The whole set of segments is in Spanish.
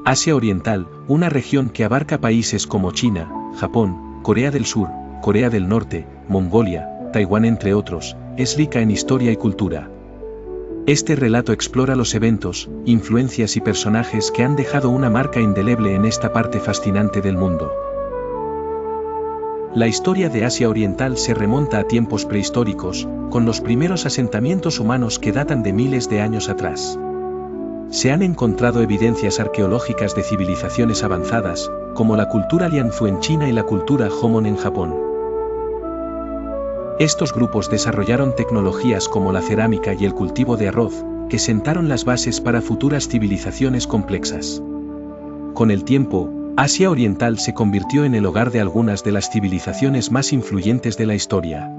Asia Oriental, una región que abarca países como China, Japón, Corea del Sur, Corea del Norte, Mongolia, Taiwán entre otros, es rica en historia y cultura. Este relato explora los eventos, influencias y personajes que han dejado una marca indeleble en esta parte fascinante del mundo. La historia de Asia Oriental se remonta a tiempos prehistóricos, con los primeros asentamientos humanos que datan de miles de años atrás. Se han encontrado evidencias arqueológicas de civilizaciones avanzadas, como la cultura Lianzhu en China y la cultura Jomon en Japón. Estos grupos desarrollaron tecnologías como la cerámica y el cultivo de arroz, que sentaron las bases para futuras civilizaciones complexas. Con el tiempo, Asia Oriental se convirtió en el hogar de algunas de las civilizaciones más influyentes de la historia.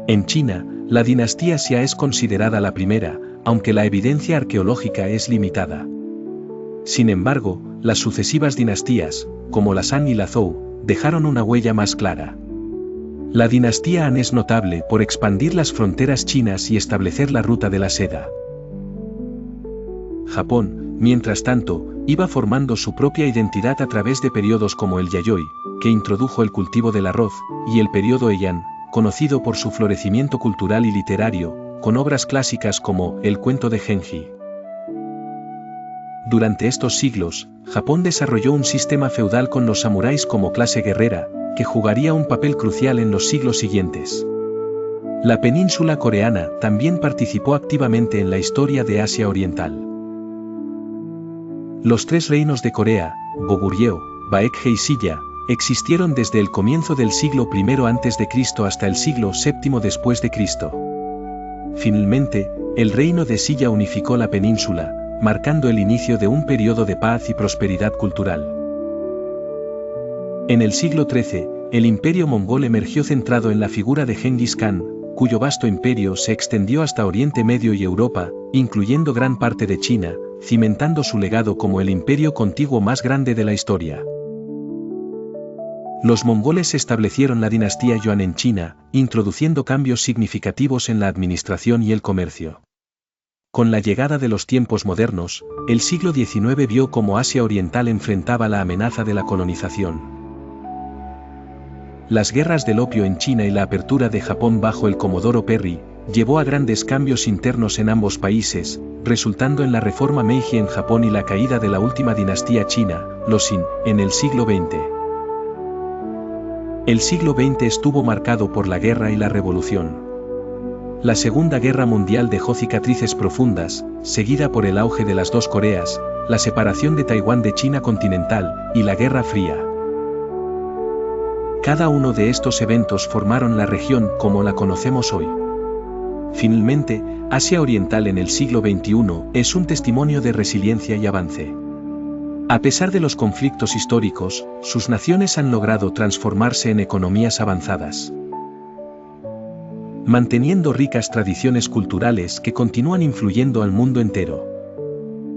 En China, la dinastía Xia es considerada la primera, aunque la evidencia arqueológica es limitada. Sin embargo, las sucesivas dinastías, como la San y la Zhou, dejaron una huella más clara. La dinastía Han es notable por expandir las fronteras chinas y establecer la ruta de la seda. Japón, mientras tanto, iba formando su propia identidad a través de periodos como el Yayoi, que introdujo el cultivo del arroz, y el periodo Heian, conocido por su florecimiento cultural y literario, con obras clásicas como El cuento de Genji. Durante estos siglos, Japón desarrolló un sistema feudal con los samuráis como clase guerrera, que jugaría un papel crucial en los siglos siguientes. La península coreana también participó activamente en la historia de Asia Oriental. Los tres reinos de Corea, Goguryeo, Baekje y Silla, existieron desde el comienzo del siglo I a.C. hasta el siglo VII después de Cristo. Finalmente, el reino de Silla unificó la península, marcando el inicio de un periodo de paz y prosperidad cultural. En el siglo XIII, el imperio mongol emergió centrado en la figura de Genghis Khan, cuyo vasto imperio se extendió hasta Oriente Medio y Europa, incluyendo gran parte de China, cimentando su legado como el imperio contiguo más grande de la historia. Los mongoles establecieron la dinastía Yuan en China, introduciendo cambios significativos en la administración y el comercio. Con la llegada de los tiempos modernos, el siglo XIX vio cómo Asia Oriental enfrentaba la amenaza de la colonización. Las guerras del opio en China y la apertura de Japón bajo el Comodoro Perry, llevó a grandes cambios internos en ambos países, resultando en la reforma Meiji en Japón y la caída de la última dinastía china, los Qin, en el siglo XX. El siglo XX estuvo marcado por la guerra y la revolución. La Segunda Guerra Mundial dejó cicatrices profundas, seguida por el auge de las dos Coreas, la separación de Taiwán de China continental, y la Guerra Fría. Cada uno de estos eventos formaron la región como la conocemos hoy. Finalmente, Asia Oriental en el siglo XXI es un testimonio de resiliencia y avance. A pesar de los conflictos históricos, sus naciones han logrado transformarse en economías avanzadas, manteniendo ricas tradiciones culturales que continúan influyendo al mundo entero.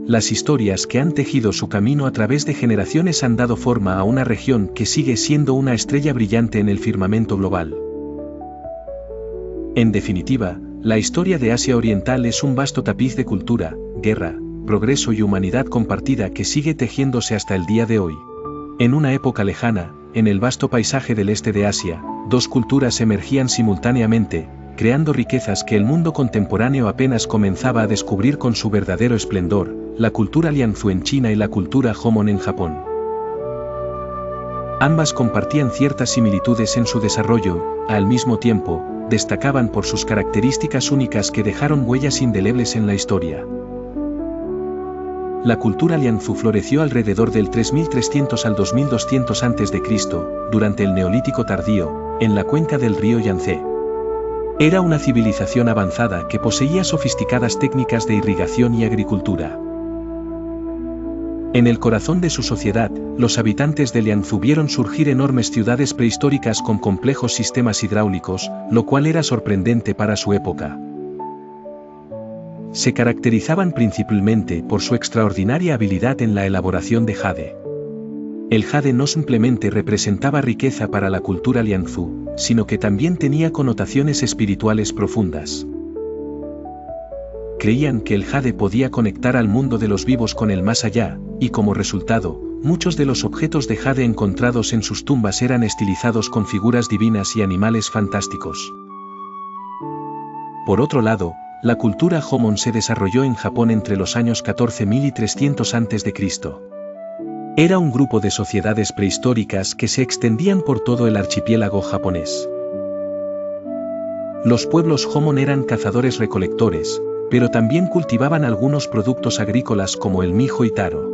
Las historias que han tejido su camino a través de generaciones han dado forma a una región que sigue siendo una estrella brillante en el firmamento global. En definitiva, la historia de Asia Oriental es un vasto tapiz de cultura, guerra, progreso y humanidad compartida que sigue tejiéndose hasta el día de hoy. En una época lejana, en el vasto paisaje del este de Asia, dos culturas emergían simultáneamente, creando riquezas que el mundo contemporáneo apenas comenzaba a descubrir con su verdadero esplendor, la cultura Lianzhu en China y la cultura Jomon en Japón. Ambas compartían ciertas similitudes en su desarrollo, al mismo tiempo, destacaban por sus características únicas que dejaron huellas indelebles en la historia. La cultura Lianzhu floreció alrededor del 3300 al 2200 a.C., durante el Neolítico tardío, en la cuenca del río Yangtze. Era una civilización avanzada que poseía sofisticadas técnicas de irrigación y agricultura. En el corazón de su sociedad, los habitantes de Lianzhu vieron surgir enormes ciudades prehistóricas con complejos sistemas hidráulicos, lo cual era sorprendente para su época. Se caracterizaban principalmente por su extraordinaria habilidad en la elaboración de jade. El jade no simplemente representaba riqueza para la cultura Lianzhu, sino que también tenía connotaciones espirituales profundas. creían que el jade podía conectar al mundo de los vivos con el más allá, y como resultado, muchos de los objetos de jade encontrados en sus tumbas eran estilizados con figuras divinas y animales fantásticos. Por otro lado, la cultura Jomon se desarrolló en Japón entre los años 14.000 y 300 a.C. Era un grupo de sociedades prehistóricas que se extendían por todo el archipiélago japonés. Los pueblos Jomon eran cazadores-recolectores, pero también cultivaban algunos productos agrícolas como el mijo y taro.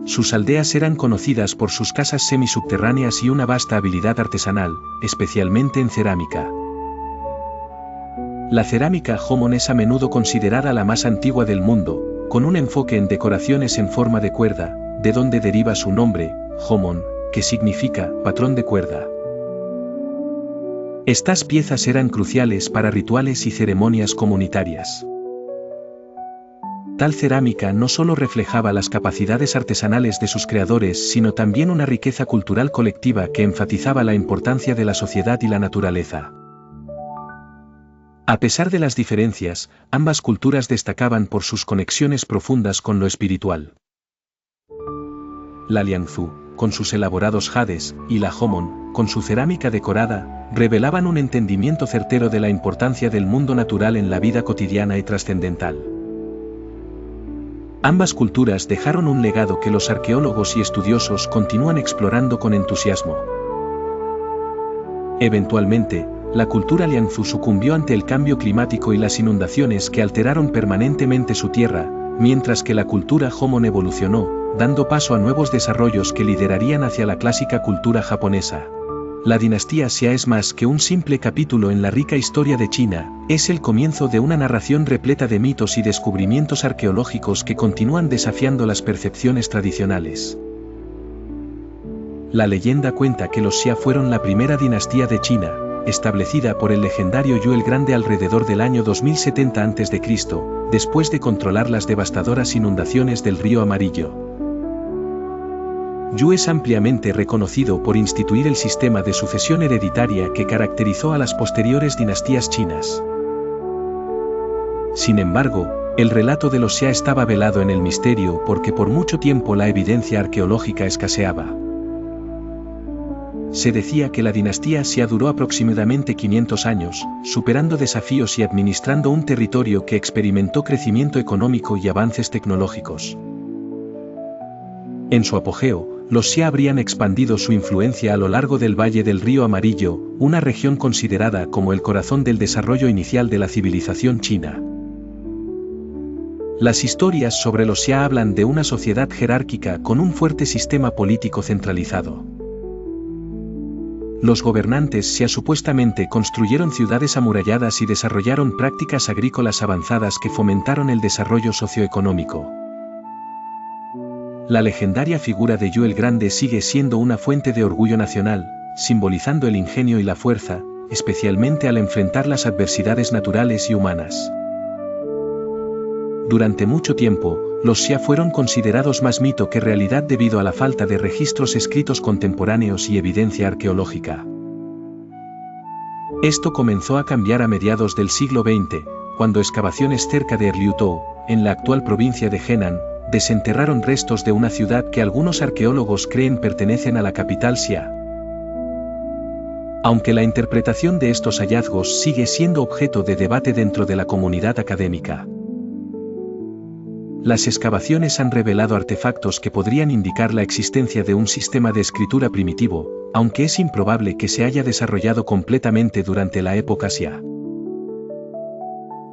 Sus aldeas eran conocidas por sus casas semisubterráneas y una vasta habilidad artesanal, especialmente en cerámica. La cerámica Jomon es a menudo considerada la más antigua del mundo, con un enfoque en decoraciones en forma de cuerda, de donde deriva su nombre, Jomon, que significa patrón de cuerda. Estas piezas eran cruciales para rituales y ceremonias comunitarias. Tal cerámica no solo reflejaba las capacidades artesanales de sus creadores, sino también una riqueza cultural colectiva que enfatizaba la importancia de la sociedad y la naturaleza. A pesar de las diferencias, ambas culturas destacaban por sus conexiones profundas con lo espiritual. La Liangzhu, con sus elaborados jades, y la Jomon, con su cerámica decorada, revelaban un entendimiento certero de la importancia del mundo natural en la vida cotidiana y trascendental. Ambas culturas dejaron un legado que los arqueólogos y estudiosos continúan explorando con entusiasmo. Eventualmente, la cultura Liangzhu sucumbió ante el cambio climático y las inundaciones que alteraron permanentemente su tierra, mientras que la cultura Jomon evolucionó, dando paso a nuevos desarrollos que liderarían hacia la clásica cultura japonesa. La dinastía Xia es más que un simple capítulo en la rica historia de China, es el comienzo de una narración repleta de mitos y descubrimientos arqueológicos que continúan desafiando las percepciones tradicionales. La leyenda cuenta que los Xia fueron la primera dinastía de China, establecida por el legendario Yu el Grande alrededor del año 2070 a.C., después de controlar las devastadoras inundaciones del río Amarillo. Yu es ampliamente reconocido por instituir el sistema de sucesión hereditaria que caracterizó a las posteriores dinastías chinas. Sin embargo, el relato de los Xia estaba velado en el misterio porque por mucho tiempo la evidencia arqueológica escaseaba. Se decía que la dinastía Xia duró aproximadamente 500 años, superando desafíos y administrando un territorio que experimentó crecimiento económico y avances tecnológicos. En su apogeo, los Xia habrían expandido su influencia a lo largo del valle del río Amarillo, una región considerada como el corazón del desarrollo inicial de la civilización china. Las historias sobre los Xia hablan de una sociedad jerárquica con un fuerte sistema político centralizado. Los gobernantes Xia supuestamente construyeron ciudades amuralladas y desarrollaron prácticas agrícolas avanzadas que fomentaron el desarrollo socioeconómico. La legendaria figura de Yu el Grande sigue siendo una fuente de orgullo nacional, simbolizando el ingenio y la fuerza, especialmente al enfrentar las adversidades naturales y humanas. Durante mucho tiempo, los Xia fueron considerados más mito que realidad debido a la falta de registros escritos contemporáneos y evidencia arqueológica. Esto comenzó a cambiar a mediados del siglo XX, cuando excavaciones cerca de Liuzhou, en la actual provincia de Henan, desenterraron restos de una ciudad que algunos arqueólogos creen pertenecen a la capital Xia. Aunque la interpretación de estos hallazgos sigue siendo objeto de debate dentro de la comunidad académica. Las excavaciones han revelado artefactos que podrían indicar la existencia de un sistema de escritura primitivo, aunque es improbable que se haya desarrollado completamente durante la época Xia.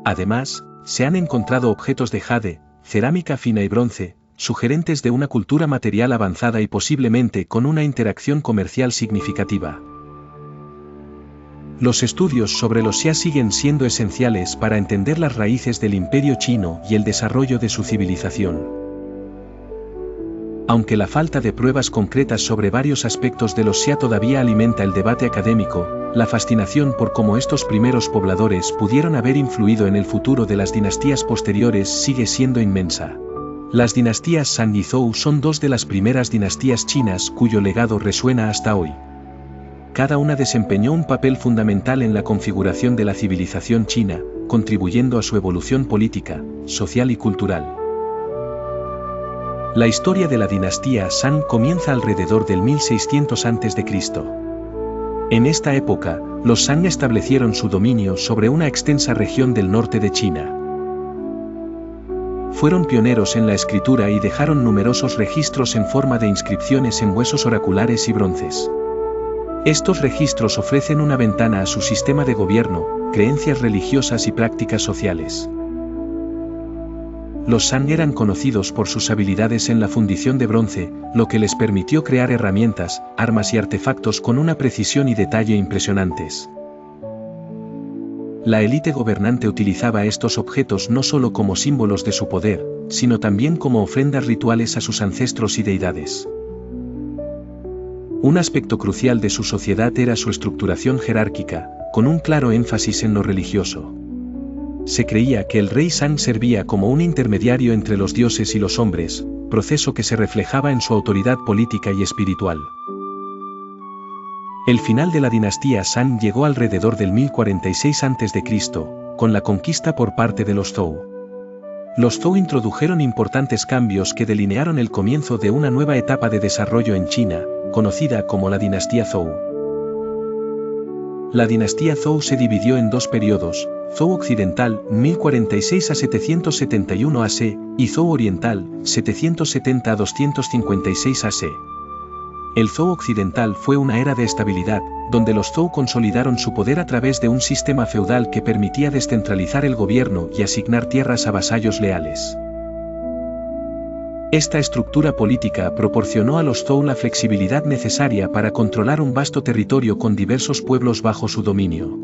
Además, se han encontrado objetos de jade, cerámica fina y bronce, sugerentes de una cultura material avanzada y posiblemente con una interacción comercial significativa. Los estudios sobre los Xia siguen siendo esenciales para entender las raíces del Imperio chino y el desarrollo de su civilización. Aunque la falta de pruebas concretas sobre varios aspectos de los Xia todavía alimenta el debate académico, la fascinación por cómo estos primeros pobladores pudieron haber influido en el futuro de las dinastías posteriores sigue siendo inmensa. Las dinastías Shang y Zhou son dos de las primeras dinastías chinas cuyo legado resuena hasta hoy. Cada una desempeñó un papel fundamental en la configuración de la civilización china, contribuyendo a su evolución política, social y cultural. La historia de la dinastía Shang comienza alrededor del 1600 a.C. En esta época, los Shang establecieron su dominio sobre una extensa región del norte de China. Fueron pioneros en la escritura y dejaron numerosos registros en forma de inscripciones en huesos oraculares y bronces. Estos registros ofrecen una ventana a su sistema de gobierno, creencias religiosas y prácticas sociales. Los Shang eran conocidos por sus habilidades en la fundición de bronce, lo que les permitió crear herramientas, armas y artefactos con una precisión y detalle impresionantes. La élite gobernante utilizaba estos objetos no solo como símbolos de su poder, sino también como ofrendas rituales a sus ancestros y deidades. Un aspecto crucial de su sociedad era su estructuración jerárquica, con un claro énfasis en lo religioso. Se creía que el rey Shang servía como un intermediario entre los dioses y los hombres, proceso que se reflejaba en su autoridad política y espiritual. El final de la dinastía Shang llegó alrededor del 1046 a.C., con la conquista por parte de los Zhou. Los Zhou introdujeron importantes cambios que delinearon el comienzo de una nueva etapa de desarrollo en China, conocida como la dinastía Zhou. La dinastía Zhou se dividió en dos periodos: Zhou occidental, 1046 a 771 AC, y Zhou oriental, 770 a 256 AC. El Zhou occidental fue una era de estabilidad, donde los Zhou consolidaron su poder a través de un sistema feudal que permitía descentralizar el gobierno y asignar tierras a vasallos leales. Esta estructura política proporcionó a los Zhou la flexibilidad necesaria para controlar un vasto territorio con diversos pueblos bajo su dominio.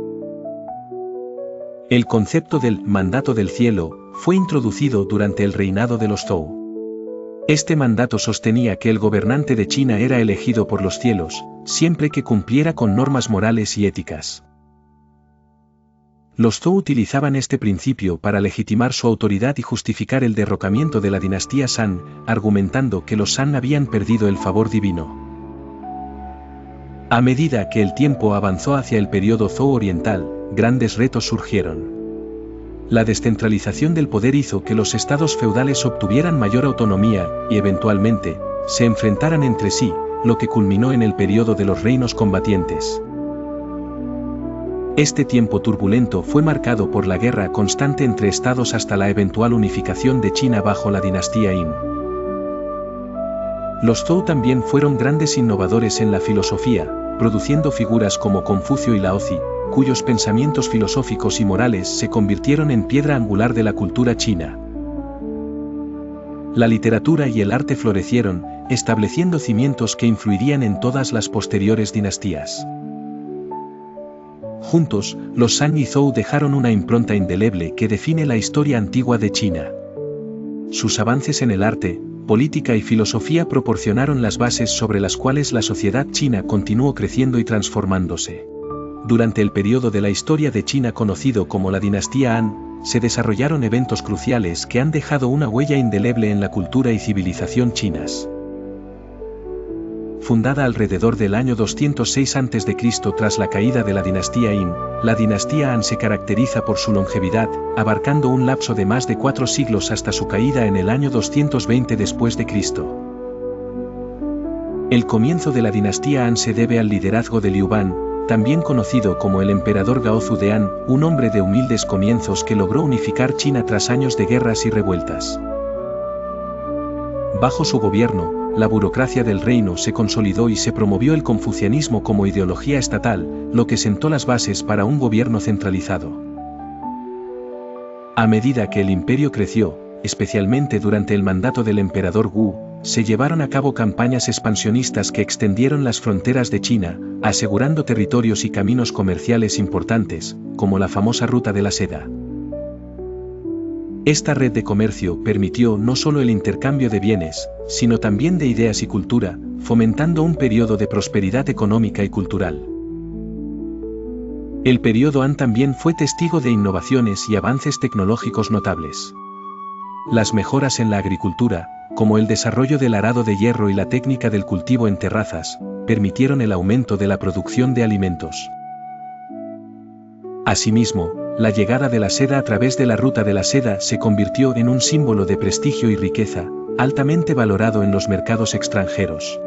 El concepto del mandato del cielo fue introducido durante el reinado de los Zhou. Este mandato sostenía que el gobernante de China era elegido por los cielos, siempre que cumpliera con normas morales y éticas. Los Zhou utilizaban este principio para legitimar su autoridad y justificar el derrocamiento de la dinastía Shang, argumentando que los Shang habían perdido el favor divino. A medida que el tiempo avanzó hacia el periodo Zhou oriental, grandes retos surgieron. La descentralización del poder hizo que los estados feudales obtuvieran mayor autonomía y, eventualmente, se enfrentaran entre sí, lo que culminó en el periodo de los reinos combatientes. Este tiempo turbulento fue marcado por la guerra constante entre estados hasta la eventual unificación de China bajo la dinastía Yin. Los Zhou también fueron grandes innovadores en la filosofía, produciendo figuras como Confucio y Laozi, cuyos pensamientos filosóficos y morales se convirtieron en piedra angular de la cultura china. La literatura y el arte florecieron, estableciendo cimientos que influirían en todas las posteriores dinastías. Juntos, los Shang y Zhou dejaron una impronta indeleble que define la historia antigua de China. Sus avances en el arte, política y filosofía proporcionaron las bases sobre las cuales la sociedad china continuó creciendo y transformándose. Durante el periodo de la historia de China conocido como la dinastía Han, se desarrollaron eventos cruciales que han dejado una huella indeleble en la cultura y civilización chinas. Fundada alrededor del año 206 a.C. tras la caída de la dinastía Yin, la dinastía Han se caracteriza por su longevidad, abarcando un lapso de más de 4 siglos hasta su caída en el año 220 después de Cristo. El comienzo de la dinastía Han se debe al liderazgo de Liu Ban, también conocido como el emperador Gaozu de Han, un hombre de humildes comienzos que logró unificar China tras años de guerras y revueltas. Bajo su gobierno, la burocracia del reino se consolidó y se promovió el confucianismo como ideología estatal, lo que sentó las bases para un gobierno centralizado. A medida que el imperio creció, especialmente durante el mandato del emperador Wu, se llevaron a cabo campañas expansionistas que extendieron las fronteras de China, asegurando territorios y caminos comerciales importantes, como la famosa Ruta de la Seda. Esta red de comercio permitió no solo el intercambio de bienes, sino también de ideas y cultura, fomentando un periodo de prosperidad económica y cultural. El periodo Han también fue testigo de innovaciones y avances tecnológicos notables. Las mejoras en la agricultura, como el desarrollo del arado de hierro y la técnica del cultivo en terrazas, permitieron el aumento de la producción de alimentos. Asimismo, la llegada de la seda a través de la ruta de la seda se convirtió en un símbolo de prestigio y riqueza, altamente valorado en los mercados extranjeros.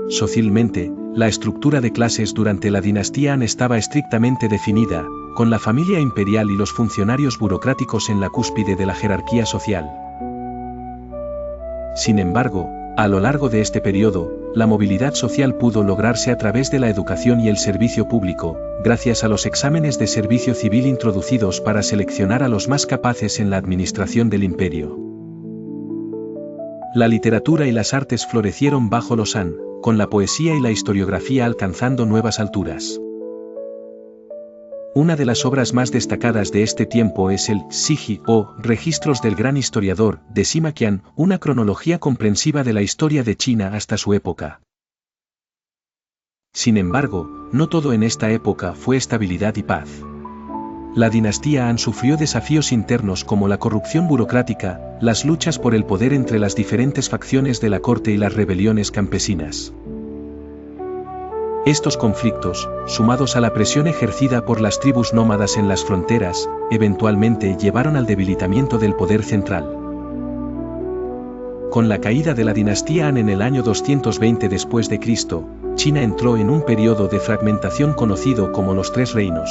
Socialmente, la estructura de clases durante la dinastía Han estaba estrictamente definida, con la familia imperial y los funcionarios burocráticos en la cúspide de la jerarquía social. Sin embargo, a lo largo de este periodo, la movilidad social pudo lograrse a través de la educación y el servicio público, gracias a los exámenes de servicio civil introducidos para seleccionar a los más capaces en la administración del imperio. La literatura y las artes florecieron bajo los Han, con la poesía y la historiografía alcanzando nuevas alturas. Una de las obras más destacadas de este tiempo es el Siji o Registros del Gran Historiador de Sima Qian, una cronología comprensiva de la historia de China hasta su época. Sin embargo, no todo en esta época fue estabilidad y paz. La dinastía Han sufrió desafíos internos como la corrupción burocrática, las luchas por el poder entre las diferentes facciones de la corte y las rebeliones campesinas. Estos conflictos, sumados a la presión ejercida por las tribus nómadas en las fronteras, eventualmente llevaron al debilitamiento del poder central. Con la caída de la dinastía Han en el año 220 después de Cristo, China entró en un periodo de fragmentación conocido como los Tres Reinos.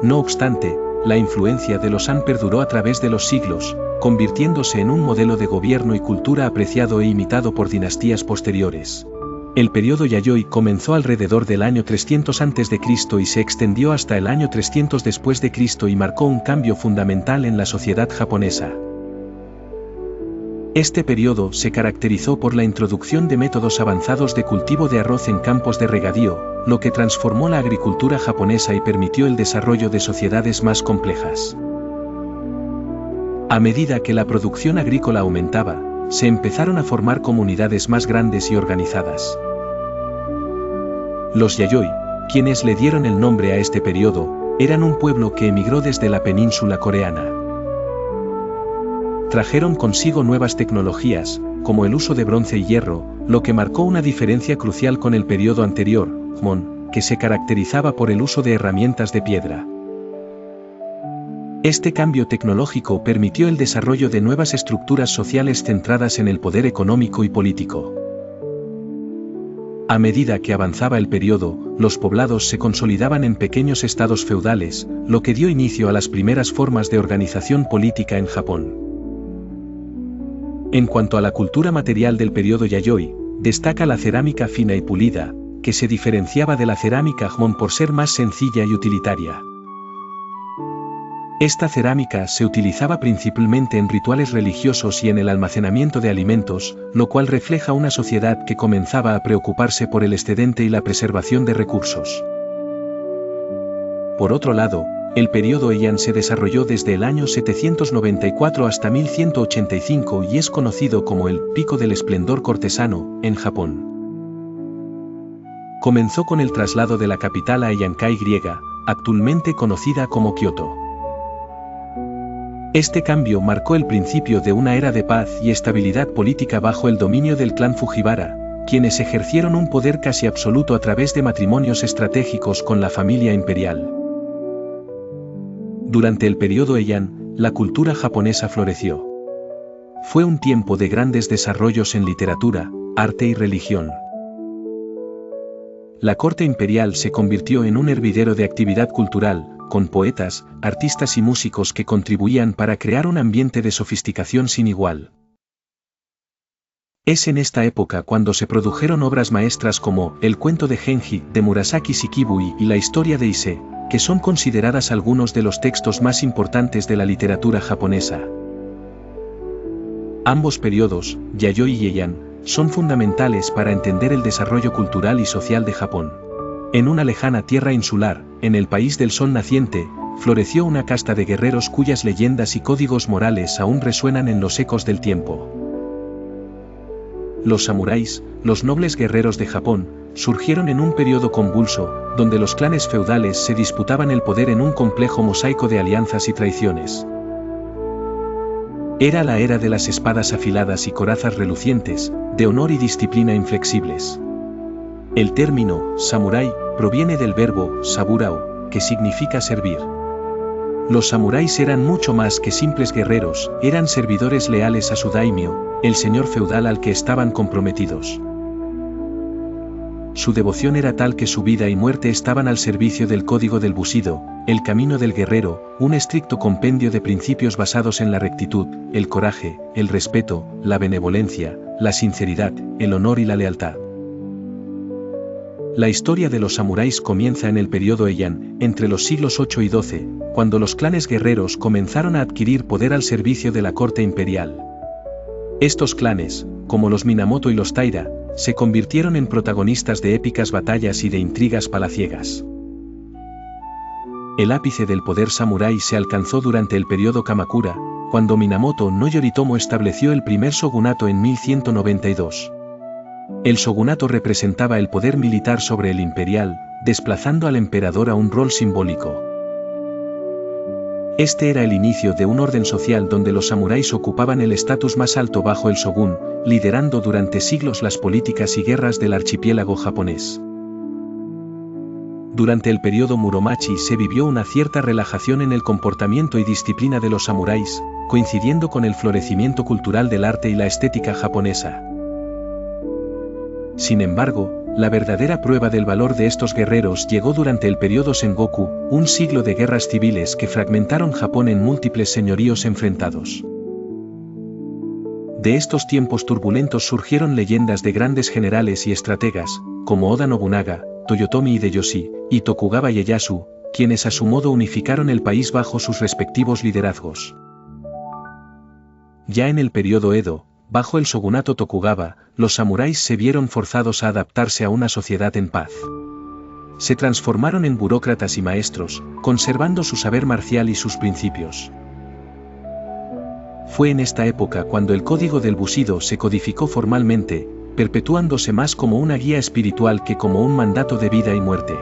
No obstante, la influencia de los Han perduró a través de los siglos, convirtiéndose en un modelo de gobierno y cultura apreciado e imitado por dinastías posteriores. El periodo Yayoi comenzó alrededor del año 300 a.C. y se extendió hasta el año 300 después de Cristo y marcó un cambio fundamental en la sociedad japonesa. Este periodo se caracterizó por la introducción de métodos avanzados de cultivo de arroz en campos de regadío, lo que transformó la agricultura japonesa y permitió el desarrollo de sociedades más complejas. A medida que la producción agrícola aumentaba, se empezaron a formar comunidades más grandes y organizadas. Los Yayoi, quienes le dieron el nombre a este periodo, eran un pueblo que emigró desde la península coreana. Trajeron consigo nuevas tecnologías, como el uso de bronce y hierro, lo que marcó una diferencia crucial con el periodo anterior, Joseon, que se caracterizaba por el uso de herramientas de piedra. Este cambio tecnológico permitió el desarrollo de nuevas estructuras sociales centradas en el poder económico y político. A medida que avanzaba el periodo, los poblados se consolidaban en pequeños estados feudales, lo que dio inicio a las primeras formas de organización política en Japón. En cuanto a la cultura material del periodo Yayoi, destaca la cerámica fina y pulida, que se diferenciaba de la cerámica Joseon por ser más sencilla y utilitaria. Esta cerámica se utilizaba principalmente en rituales religiosos y en el almacenamiento de alimentos, lo cual refleja una sociedad que comenzaba a preocuparse por el excedente y la preservación de recursos. Por otro lado, el periodo Heian se desarrolló desde el año 794 hasta 1185 y es conocido como el Pico del Esplendor Cortesano, en Japón. Comenzó con el traslado de la capital a Heian-kai griega, actualmente conocida como Kioto. Este cambio marcó el principio de una era de paz y estabilidad política bajo el dominio del clan Fujiwara, quienes ejercieron un poder casi absoluto a través de matrimonios estratégicos con la familia imperial. Durante el periodo Heian, la cultura japonesa floreció. Fue un tiempo de grandes desarrollos en literatura, arte y religión. La corte imperial se convirtió en un hervidero de actividad cultural, con poetas, artistas y músicos que contribuían para crear un ambiente de sofisticación sin igual. Es en esta época cuando se produjeron obras maestras como El cuento de Genji, de Murasaki Shikibui y La historia de Ise, que son consideradas algunos de los textos más importantes de la literatura japonesa. Ambos periodos, Yayoi y Heian, son fundamentales para entender el desarrollo cultural y social de Japón. En una lejana tierra insular, en el país del sol naciente, floreció una casta de guerreros cuyas leyendas y códigos morales aún resuenan en los ecos del tiempo. Los samuráis, los nobles guerreros de Japón, surgieron en un periodo convulso, donde los clanes feudales se disputaban el poder en un complejo mosaico de alianzas y traiciones. Era la era de las espadas afiladas y corazas relucientes, de honor y disciplina inflexibles. El término, samurái, proviene del verbo saburao, que significa servir. Los samuráis eran mucho más que simples guerreros, eran servidores leales a su daimyo, el señor feudal al que estaban comprometidos. Su devoción era tal que su vida y muerte estaban al servicio del código del Bushido, el camino del guerrero, un estricto compendio de principios basados en la rectitud, el coraje, el respeto, la benevolencia, la sinceridad, el honor y la lealtad. La historia de los samuráis comienza en el periodo Heian, entre los siglos 8 y 12, cuando los clanes guerreros comenzaron a adquirir poder al servicio de la corte imperial. Estos clanes, como los Minamoto y los Taira, se convirtieron en protagonistas de épicas batallas y de intrigas palaciegas. El ápice del poder samurái se alcanzó durante el periodo Kamakura, cuando Minamoto no Yoritomo estableció el primer shogunato en 1192. El shogunato representaba el poder militar sobre el imperial, desplazando al emperador a un rol simbólico. Este era el inicio de un orden social donde los samuráis ocupaban el estatus más alto bajo el shogun, liderando durante siglos las políticas y guerras del archipiélago japonés. Durante el periodo Muromachi se vivió una cierta relajación en el comportamiento y disciplina de los samuráis, coincidiendo con el florecimiento cultural del arte y la estética japonesa. Sin embargo, la verdadera prueba del valor de estos guerreros llegó durante el periodo Sengoku, un siglo de guerras civiles que fragmentaron Japón en múltiples señoríos enfrentados. De estos tiempos turbulentos surgieron leyendas de grandes generales y estrategas, como Oda Nobunaga, Toyotomi Hideyoshi, y Tokugawa Ieyasu, quienes a su modo unificaron el país bajo sus respectivos liderazgos. Ya en el periodo Edo, bajo el shogunato Tokugawa, los samuráis se vieron forzados a adaptarse a una sociedad en paz. Se transformaron en burócratas y maestros, conservando su saber marcial y sus principios. Fue en esta época cuando el código del Bushido se codificó formalmente, perpetuándose más como una guía espiritual que como un mandato de vida y muerte.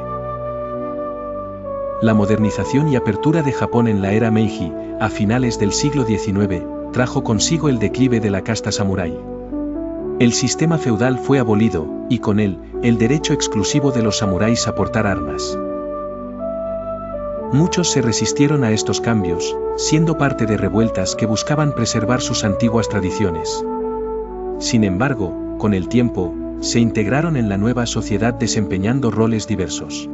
La modernización y apertura de Japón en la era Meiji, a finales del siglo XIX, trajo consigo el declive de la casta samurái. El sistema feudal fue abolido, y con él, el derecho exclusivo de los samuráis a portar armas. Muchos se resistieron a estos cambios, siendo parte de revueltas que buscaban preservar sus antiguas tradiciones. Sin embargo, con el tiempo, se integraron en la nueva sociedad desempeñando roles diversos.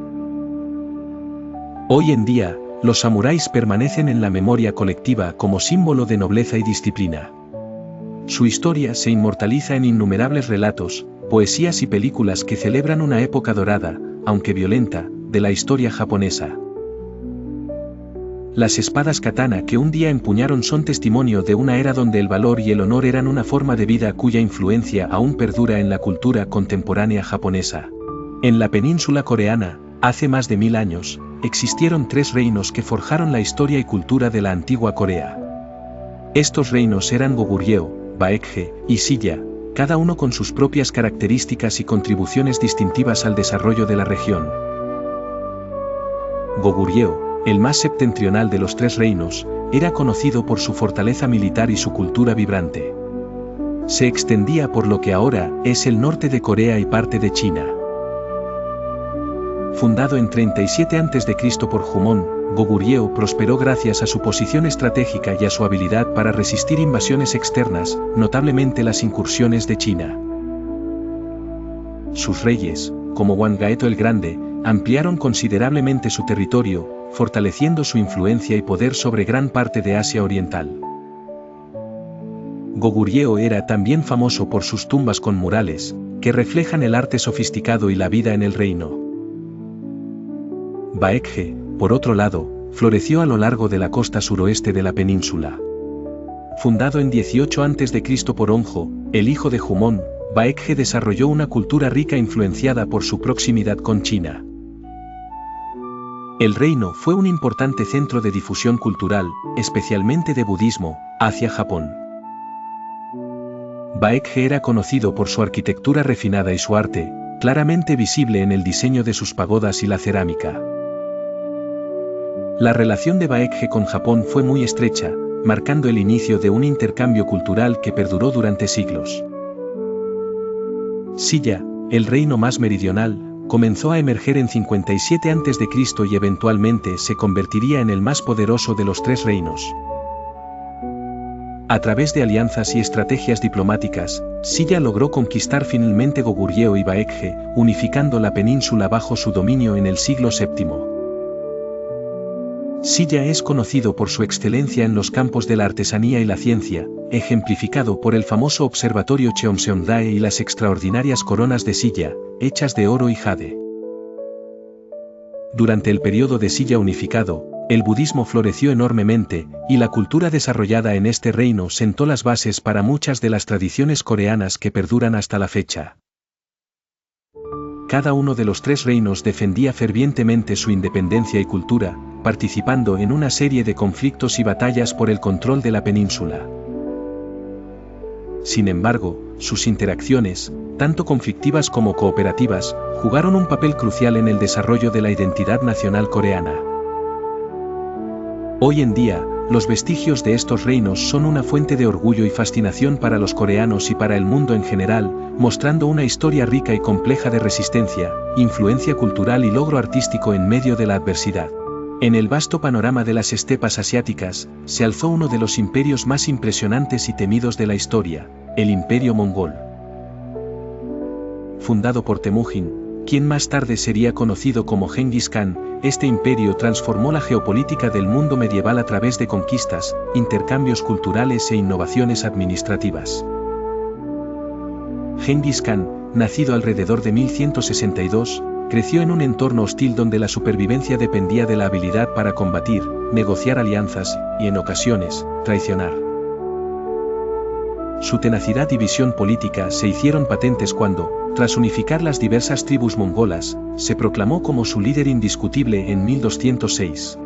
Hoy en día, los samuráis permanecen en la memoria colectiva como símbolo de nobleza y disciplina. Su historia se inmortaliza en innumerables relatos, poesías y películas que celebran una época dorada, aunque violenta, de la historia japonesa. Las espadas katana que un día empuñaron son testimonio de una era donde el valor y el honor eran una forma de vida cuya influencia aún perdura en la cultura contemporánea japonesa. En la península coreana, hace más de 1000 años, existieron 3 reinos que forjaron la historia y cultura de la antigua Corea. Estos reinos eran Goguryeo, Baekje y Silla, cada uno con sus propias características y contribuciones distintivas al desarrollo de la región. Goguryeo, el más septentrional de los 3 reinos, era conocido por su fortaleza militar y su cultura vibrante. Se extendía por lo que ahora es el norte de Corea y parte de China. Fundado en 37 a.C. por Jumon, Goguryeo prosperó gracias a su posición estratégica y a su habilidad para resistir invasiones externas, notablemente las incursiones de China. Sus reyes, como Wangaeto el Grande, ampliaron considerablemente su territorio, fortaleciendo su influencia y poder sobre gran parte de Asia Oriental. Goguryeo era también famoso por sus tumbas con murales, que reflejan el arte sofisticado y la vida en el reino. Baekje, por otro lado, floreció a lo largo de la costa suroeste de la península. Fundado en 18 a.C. por Honjo, el hijo de Jumon, Baekje desarrolló una cultura rica influenciada por su proximidad con China. El reino fue un importante centro de difusión cultural, especialmente de budismo, hacia Japón. Baekje era conocido por su arquitectura refinada y su arte, claramente visible en el diseño de sus pagodas y la cerámica. La relación de Baekje con Japón fue muy estrecha, marcando el inicio de un intercambio cultural que perduró durante siglos. Silla, el reino más meridional, comenzó a emerger en 57 a.C. y eventualmente se convertiría en el más poderoso de los tres reinos. A través de alianzas y estrategias diplomáticas, Silla logró conquistar finalmente Goguryeo y Baekje, unificando la península bajo su dominio en el siglo VII. Silla es conocido por su excelencia en los campos de la artesanía y la ciencia, ejemplificado por el famoso observatorio Cheomseongdae y las extraordinarias coronas de Silla, hechas de oro y jade. Durante el periodo de Silla unificado, el budismo floreció enormemente, y la cultura desarrollada en este reino sentó las bases para muchas de las tradiciones coreanas que perduran hasta la fecha. Cada uno de los tres reinos defendía fervientemente su independencia y cultura, participando en una serie de conflictos y batallas por el control de la península. Sin embargo, sus interacciones, tanto conflictivas como cooperativas, jugaron un papel crucial en el desarrollo de la identidad nacional coreana. Hoy en día, los vestigios de estos reinos son una fuente de orgullo y fascinación para los coreanos y para el mundo en general, mostrando una historia rica y compleja de resistencia, influencia cultural y logro artístico en medio de la adversidad. En el vasto panorama de las estepas asiáticas, se alzó uno de los imperios más impresionantes y temidos de la historia, el Imperio Mongol. Fundado por Temujin, quien más tarde sería conocido como Genghis Khan, este imperio transformó la geopolítica del mundo medieval a través de conquistas, intercambios culturales e innovaciones administrativas. Genghis Khan, nacido alrededor de 1162, creció en un entorno hostil donde la supervivencia dependía de la habilidad para combatir, negociar alianzas y, en ocasiones, traicionar. Su tenacidad y visión política se hicieron patentes cuando, tras unificar las diversas tribus mongolas, se proclamó como su líder indiscutible en 1206.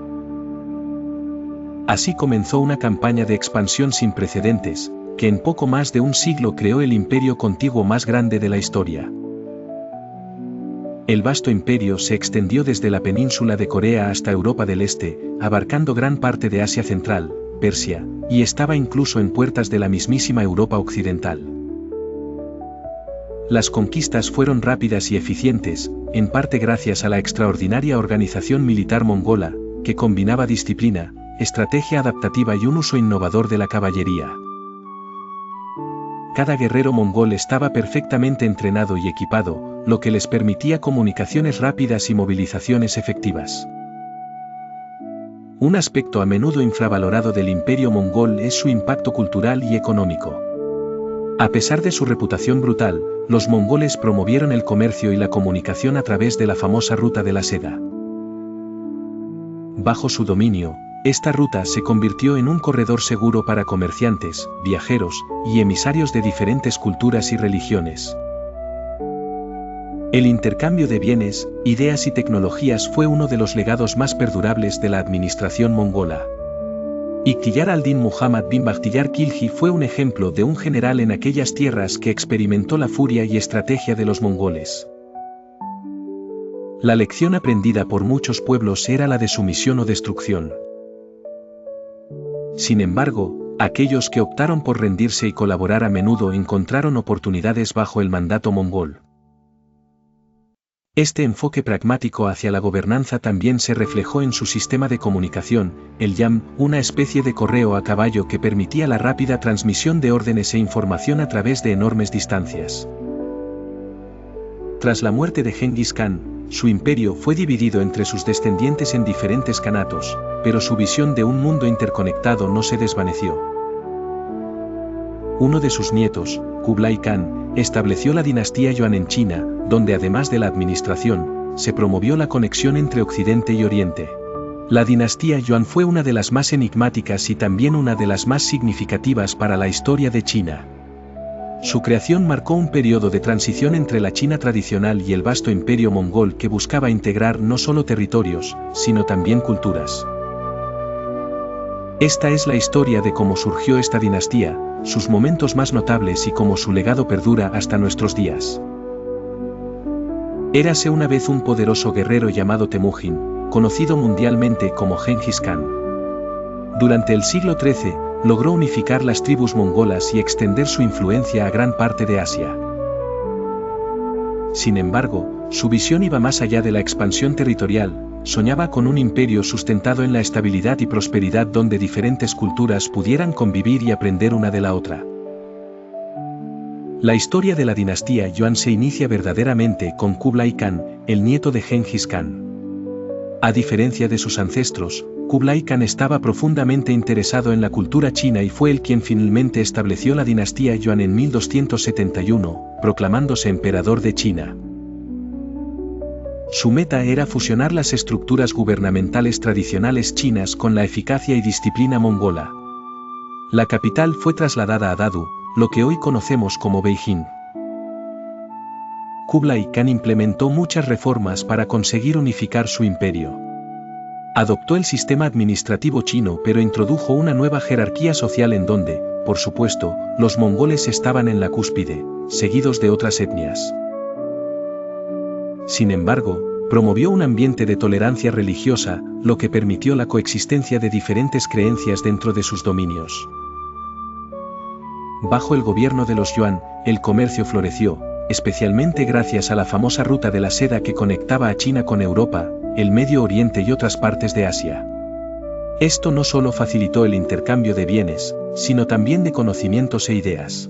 Así comenzó una campaña de expansión sin precedentes, que en poco más de un siglo creó el imperio contiguo más grande de la historia. El vasto imperio se extendió desde la península de Corea hasta Europa del Este, abarcando gran parte de Asia Central, Persia, y estaba incluso en puertas de la mismísima Europa Occidental. Las conquistas fueron rápidas y eficientes, en parte gracias a la extraordinaria organización militar mongola, que combinaba disciplina, estrategia adaptativa y un uso innovador de la caballería. Cada guerrero mongol estaba perfectamente entrenado y equipado, lo que les permitía comunicaciones rápidas y movilizaciones efectivas. Un aspecto a menudo infravalorado del imperio mongol es su impacto cultural y económico. A pesar de su reputación brutal, los mongoles promovieron el comercio y la comunicación a través de la famosa ruta de la seda. Bajo su dominio, esta ruta se convirtió en un corredor seguro para comerciantes, viajeros y emisarios de diferentes culturas y religiones. El intercambio de bienes, ideas y tecnologías fue uno de los legados más perdurables de la administración mongola. Ikhtiar al-Din Muhammad bin Bakhtiyar Khilji fue un ejemplo de un general en aquellas tierras que experimentó la furia y estrategia de los mongoles. La lección aprendida por muchos pueblos era la de sumisión o destrucción. Sin embargo, aquellos que optaron por rendirse y colaborar a menudo encontraron oportunidades bajo el mandato mongol. Este enfoque pragmático hacia la gobernanza también se reflejó en su sistema de comunicación, el yam, una especie de correo a caballo que permitía la rápida transmisión de órdenes e información a través de enormes distancias. Tras la muerte de Genghis Khan, su imperio fue dividido entre sus descendientes en diferentes kanatos, pero su visión de un mundo interconectado no se desvaneció. Uno de sus nietos, Kublai Khan, estableció la dinastía Yuan en China, donde además de la administración, se promovió la conexión entre Occidente y Oriente. La dinastía Yuan fue una de las más enigmáticas y también una de las más significativas para la historia de China. Su creación marcó un periodo de transición entre la China tradicional y el vasto imperio mongol que buscaba integrar no solo territorios, sino también culturas. Esta es la historia de cómo surgió esta dinastía, sus momentos más notables y cómo su legado perdura hasta nuestros días. Érase una vez un poderoso guerrero llamado Temujin, conocido mundialmente como Genghis Khan. Durante el siglo XIII, logró unificar las tribus mongolas y extender su influencia a gran parte de Asia. Sin embargo, Su visión iba más allá de la expansión territorial, soñaba con un imperio sustentado en la estabilidad y prosperidad donde diferentes culturas pudieran convivir y aprender una de la otra. La historia de la dinastía Yuan se inicia verdaderamente con Kublai Khan, el nieto de Genghis Khan. A diferencia de sus ancestros, Kublai Khan estaba profundamente interesado en la cultura china y fue él quien finalmente estableció la dinastía Yuan en 1271, proclamándose emperador de China. Su meta era fusionar las estructuras gubernamentales tradicionales chinas con la eficacia y disciplina mongola. La capital fue trasladada a Dadu, lo que hoy conocemos como Beijing. Kublai Khan implementó muchas reformas para conseguir unificar su imperio. Adoptó el sistema administrativo chino pero introdujo una nueva jerarquía social en donde, por supuesto, los mongoles estaban en la cúspide, seguidos de otras etnias. Sin embargo, promovió un ambiente de tolerancia religiosa, lo que permitió la coexistencia de diferentes creencias dentro de sus dominios. Bajo el gobierno de los Yuan, el comercio floreció, especialmente gracias a la famosa ruta de la seda que conectaba a China con Europa, el Medio Oriente y otras partes de Asia. Esto no solo facilitó el intercambio de bienes, sino también de conocimientos e ideas.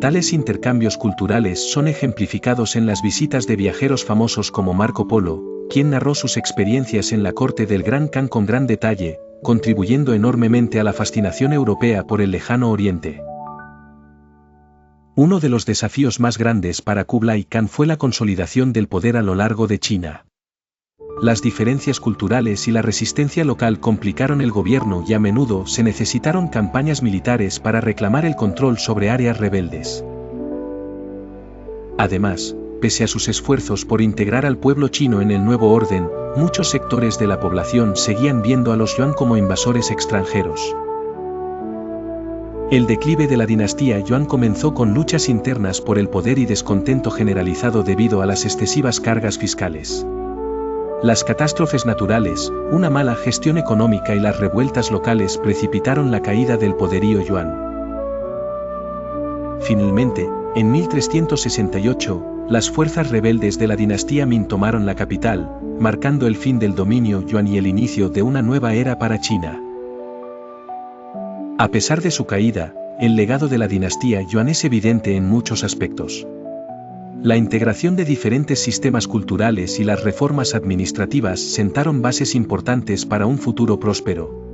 Tales intercambios culturales son ejemplificados en las visitas de viajeros famosos como Marco Polo, quien narró sus experiencias en la corte del Gran Khan con gran detalle, contribuyendo enormemente a la fascinación europea por el lejano Oriente. Uno de los desafíos más grandes para Kublai Khan fue la consolidación del poder a lo largo de China. Las diferencias culturales y la resistencia local complicaron el gobierno y a menudo se necesitaron campañas militares para reclamar el control sobre áreas rebeldes. Además, pese a sus esfuerzos por integrar al pueblo chino en el nuevo orden, muchos sectores de la población seguían viendo a los Yuan como invasores extranjeros. El declive de la dinastía Yuan comenzó con luchas internas por el poder y descontento generalizado debido a las excesivas cargas fiscales. Las catástrofes naturales, una mala gestión económica y las revueltas locales precipitaron la caída del poderío Yuan. Finalmente, en 1368, las fuerzas rebeldes de la dinastía Ming tomaron la capital, marcando el fin del dominio Yuan y el inicio de una nueva era para China. A pesar de su caída, el legado de la dinastía Yuan es evidente en muchos aspectos. La integración de diferentes sistemas culturales y las reformas administrativas sentaron bases importantes para un futuro próspero.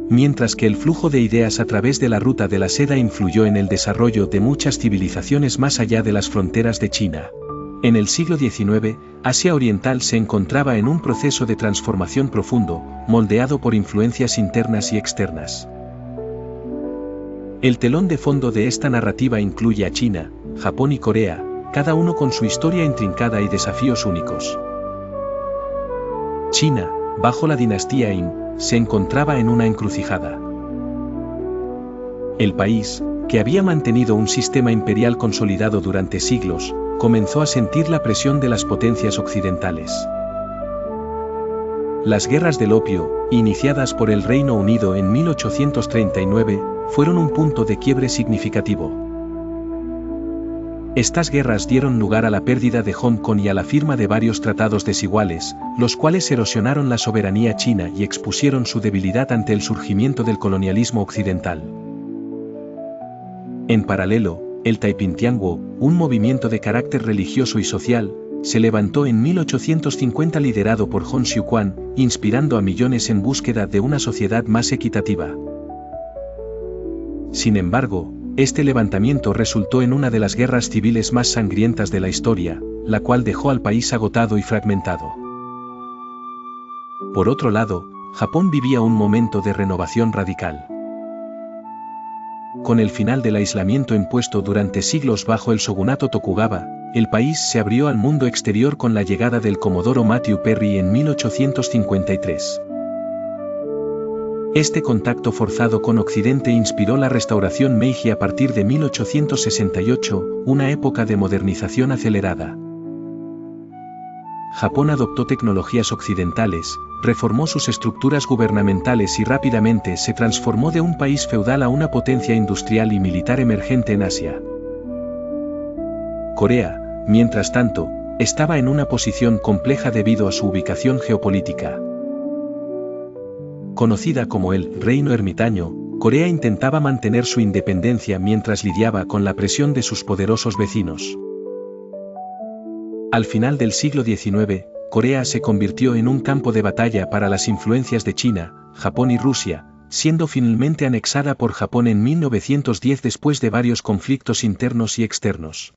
Mientras que el flujo de ideas a través de la ruta de la seda influyó en el desarrollo de muchas civilizaciones más allá de las fronteras de China. En el siglo XIX, Asia Oriental se encontraba en un proceso de transformación profundo, moldeado por influencias internas y externas. El telón de fondo de esta narrativa incluye a China, Japón y Corea, cada uno con su historia intrincada y desafíos únicos. China, bajo la dinastía Qing, se encontraba en una encrucijada. El país, que había mantenido un sistema imperial consolidado durante siglos, comenzó a sentir la presión de las potencias occidentales. Las guerras del opio, iniciadas por el Reino Unido en 1839, fueron un punto de quiebre significativo. Estas guerras dieron lugar a la pérdida de Hong Kong y a la firma de varios tratados desiguales, los cuales erosionaron la soberanía china y expusieron su debilidad ante el surgimiento del colonialismo occidental. En paralelo, el Taiping-Tianguo, un movimiento de carácter religioso y social, se levantó en 1850 liderado por Hong Xiuquan, inspirando a millones en búsqueda de una sociedad más equitativa. Sin embargo, este levantamiento resultó en una de las guerras civiles más sangrientas de la historia, la cual dejó al país agotado y fragmentado. Por otro lado, Japón vivía un momento de renovación radical. Con el final del aislamiento impuesto durante siglos bajo el shogunato Tokugawa, el país se abrió al mundo exterior con la llegada del comodoro Matthew Perry en 1853. Este contacto forzado con Occidente inspiró la restauración Meiji a partir de 1868, una época de modernización acelerada. Japón adoptó tecnologías occidentales, reformó sus estructuras gubernamentales y rápidamente se transformó de un país feudal a una potencia industrial y militar emergente en Asia. Corea, mientras tanto, estaba en una posición compleja debido a su ubicación geopolítica. Conocida como el Reino Ermitaño, Corea intentaba mantener su independencia mientras lidiaba con la presión de sus poderosos vecinos. Al final del siglo XIX, Corea se convirtió en un campo de batalla para las influencias de China, Japón y Rusia, siendo finalmente anexada por Japón en 1910 después de varios conflictos internos y externos.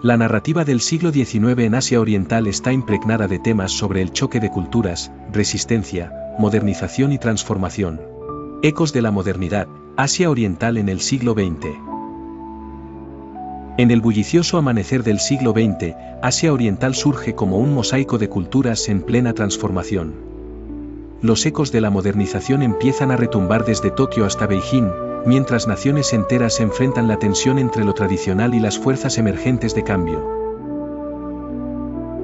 La narrativa del siglo XIX en Asia Oriental está impregnada de temas sobre el choque de culturas, resistencia, modernización y transformación. Ecos de la modernidad, Asia Oriental en el siglo XX. En el bullicioso amanecer del siglo XX, Asia Oriental surge como un mosaico de culturas en plena transformación. Los ecos de la modernización empiezan a retumbar desde Tokio hasta Beijing, mientras naciones enteras enfrentan la tensión entre lo tradicional y las fuerzas emergentes de cambio.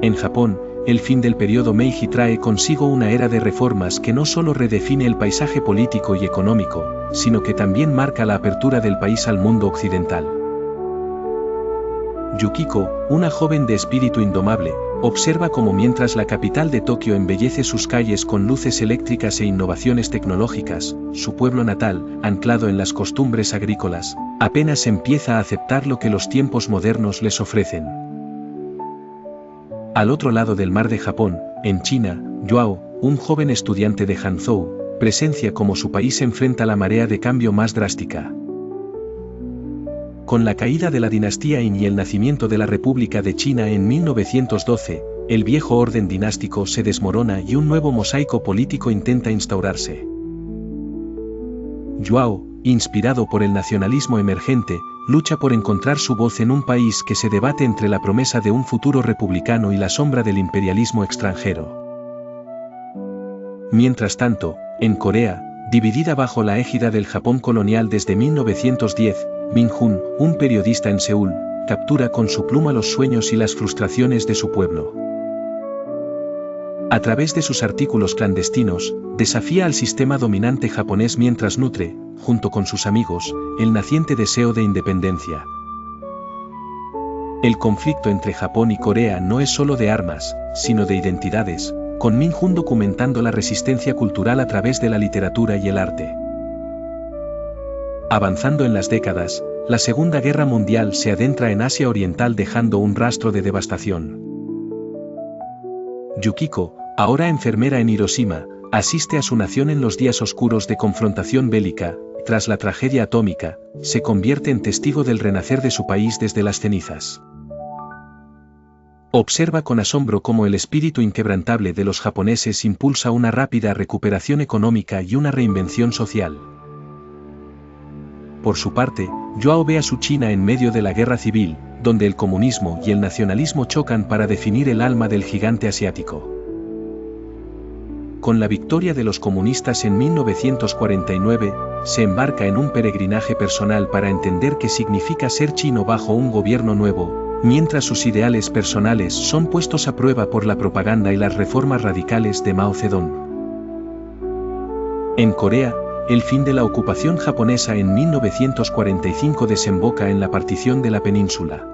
En Japón, el fin del periodo Meiji trae consigo una era de reformas que no solo redefine el paisaje político y económico, sino que también marca la apertura del país al mundo occidental. Yukiko, una joven de espíritu indomable, observa cómo mientras la capital de Tokio embellece sus calles con luces eléctricas e innovaciones tecnológicas, su pueblo natal, anclado en las costumbres agrícolas, apenas empieza a aceptar lo que los tiempos modernos les ofrecen. Al otro lado del mar de Japón, en China, Yuao, un joven estudiante de Hangzhou, presencia cómo su país enfrenta la marea de cambio más drástica. Con la caída de la dinastía Qing y el nacimiento de la República de China en 1912, el viejo orden dinástico se desmorona y un nuevo mosaico político intenta instaurarse. Yuao, inspirado por el nacionalismo emergente, lucha por encontrar su voz en un país que se debate entre la promesa de un futuro republicano y la sombra del imperialismo extranjero. Mientras tanto, en Corea, dividida bajo la égida del Japón colonial desde 1910, Min-jun, un periodista en Seúl, captura con su pluma los sueños y las frustraciones de su pueblo. A través de sus artículos clandestinos, desafía al sistema dominante japonés mientras nutre, junto con sus amigos, el naciente deseo de independencia. El conflicto entre Japón y Corea no es solo de armas, sino de identidades, con Min-jun documentando la resistencia cultural a través de la literatura y el arte. Avanzando en las décadas, la Segunda Guerra Mundial se adentra en Asia Oriental dejando un rastro de devastación. Yukiko, ahora enfermera en Hiroshima, asiste a su nación en los días oscuros de confrontación bélica. Tras la tragedia atómica, se convierte en testigo del renacer de su país desde las cenizas. Observa con asombro cómo el espíritu inquebrantable de los japoneses impulsa una rápida recuperación económica y una reinvención social. Por su parte, Yuao ve a su China en medio de la guerra civil, donde el comunismo y el nacionalismo chocan para definir el alma del gigante asiático. Con la victoria de los comunistas en 1949, se embarca en un peregrinaje personal para entender qué significa ser chino bajo un gobierno nuevo, mientras sus ideales personales son puestos a prueba por la propaganda y las reformas radicales de Mao Zedong. En Corea, el fin de la ocupación japonesa en 1945 desemboca en la partición de la península.